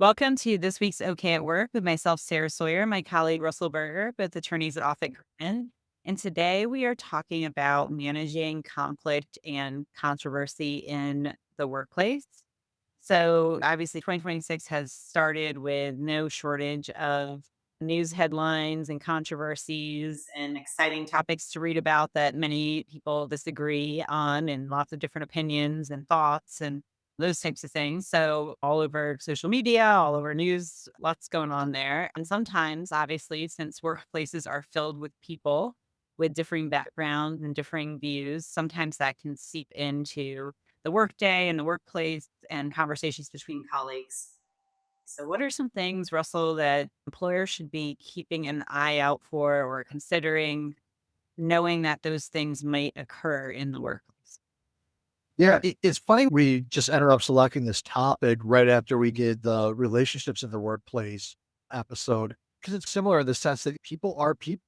Welcome to this week's OK at Work with myself, Sarah Sawyer, my colleague, Russell Berger, both attorneys at Offit. Kurman. And today we are talking about managing conflict and controversy in the workplace. So, obviously, 2026 has started with no shortage of news headlines and controversies and exciting topics to read about that many people disagree on, and lots of different opinions and thoughts and those types of things. So, all over social media, all over news, lots going on there. And sometimes, obviously, since workplaces are filled with people with differing backgrounds and differing views, sometimes that can seep into the workday and the workplace and conversations between colleagues. So, what are some things, Russell, that employers should be keeping an eye out for or considering, knowing that those things might occur in the workplace? Yeah, it's funny we just ended up selecting this topic right after we did the relationships in the workplace episode because it's similar in the sense that people are people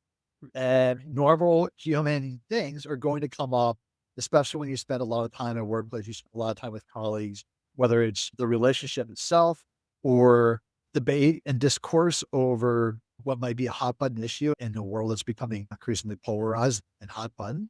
and normal human things are going to come up, especially when you spend a lot of time at workplace. You spend a lot of time with colleagues, whether it's the relationship itself or debate and discourse over what might be a hot button issue in a world that's becoming increasingly polarized and hot button.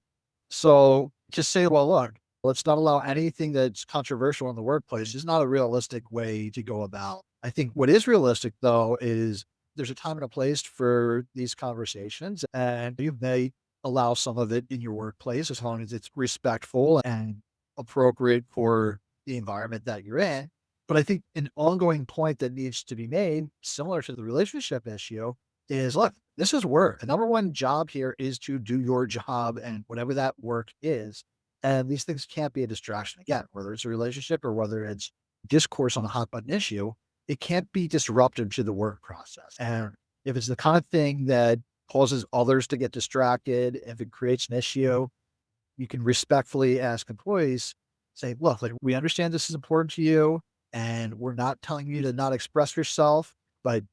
So just say, well, look, let's not allow anything that's controversial in the workplace. Is not a realistic way to go about. I think what is realistic though is there's a time and a place for these conversations, and you may allow some of it in your workplace as long as it's respectful and appropriate for the environment that you're in. But I think an ongoing point that needs to be made, similar to the relationship issue, is look, this is work. The number one job here is to do your job and whatever that work is. And these things can't be a distraction. Again, whether it's a relationship or whether it's discourse on a hot button issue, it can't be disruptive to the work process. And if it's the kind of thing that causes others to get distracted, if it creates an issue, you can respectfully ask employees, say, look, like we understand this is important to you, and we're not telling you to not express yourself, but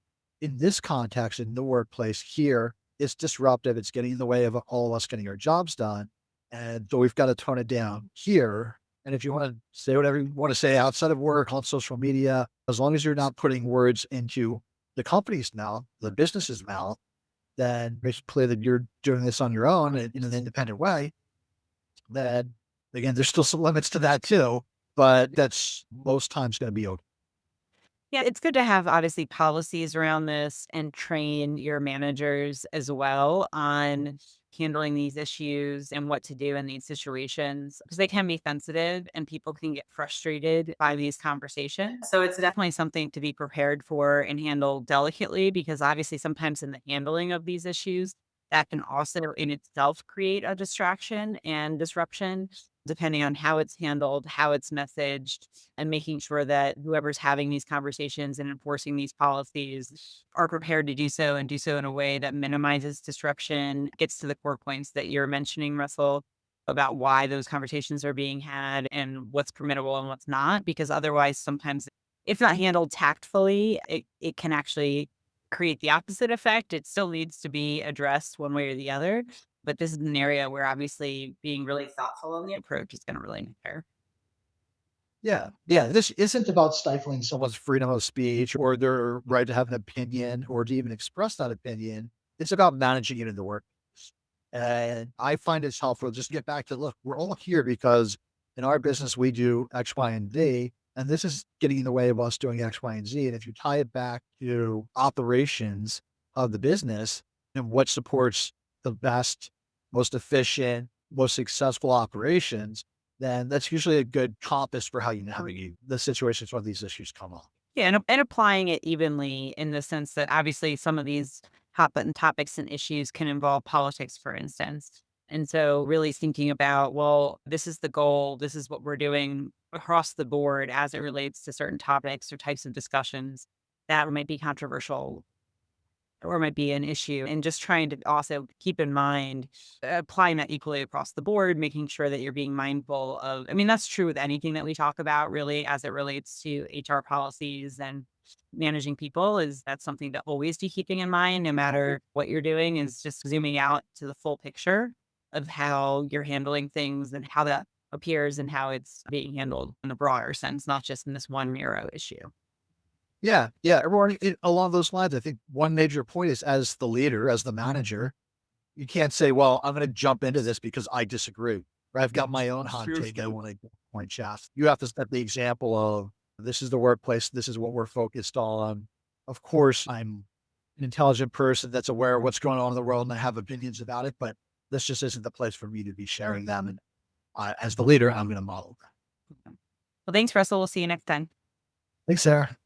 in this context, in the workplace here, it's disruptive. It's getting in the way of all of us getting our jobs done. And so we've got to tone it down here. And if you want to say whatever you want to say outside of work on social media, as long as you're not putting words into the company's mouth, the business's mouth, then it's clear that you're doing this on your own in an independent way. Then again, there's still some limits to that too, but that's most times going to be okay. Yeah, it's good to have obviously policies around this and train your managers as well on handling these issues and what to do in these situations because they can be sensitive and people can get frustrated by these conversations. So it's definitely something to be prepared for and handle delicately because obviously sometimes in the handling of these issues, that can also in itself create a distraction and disruption depending on how it's handled, how it's messaged, and making sure that whoever's having these conversations and enforcing these policies are prepared to do so and do so in a way that minimizes disruption, gets to the core points that you're mentioning, Russell, about why those conversations are being had and what's permissible and what's not. Because otherwise, sometimes if not handled tactfully, it can actually create the opposite effect. It still needs to be addressed one way or the other. But this is an area where obviously being really thoughtful in the approach is going to really matter. Yeah. Yeah. This isn't about stifling someone's freedom of speech or their right to have an opinion or to even express that opinion. It's about managing it in the work. And I find it's helpful just to get back to look, we're all here because in our business, we do X, Y, and Z. And this is getting in the way of us doing X, Y, and Z. And if you tie it back to operations of the business and what supports the best, most efficient, most successful operations, then that's usually a good compass for how you navigate the situations where these issues come up. Yeah, and applying it evenly in the sense that obviously some of these hot button topics and issues can involve politics, for instance. And so really thinking about, well, this is the goal, this is what we're doing across the board as it relates to certain topics or types of discussions that might be controversial or might be an issue. And just trying to also keep in mind applying that equally across the board, making sure that you're being mindful of, I mean, that's true with anything that we talk about really as it relates to HR policies and managing people is that's something to always be keeping in mind, no matter what you're doing, is just zooming out to the full picture of how you're handling things and how that appears and how it's being handled in a broader sense, not just in this one narrow issue. Yeah, everyone along those lines. I think one major point is as the leader, as the manager, you can't say, "Well, I'm going to jump into this because I disagree." Right? I've got my own hot take. I want to point shaft. You have to set the example of this is the workplace. This is what we're focused on. Of course, I'm an intelligent person that's aware of what's going on in the world and I have opinions about it, but this just isn't the place for me to be sharing them. And as the leader, I'm going to model that. Well, thanks, Russell. We'll see you next time. Thanks, Sarah.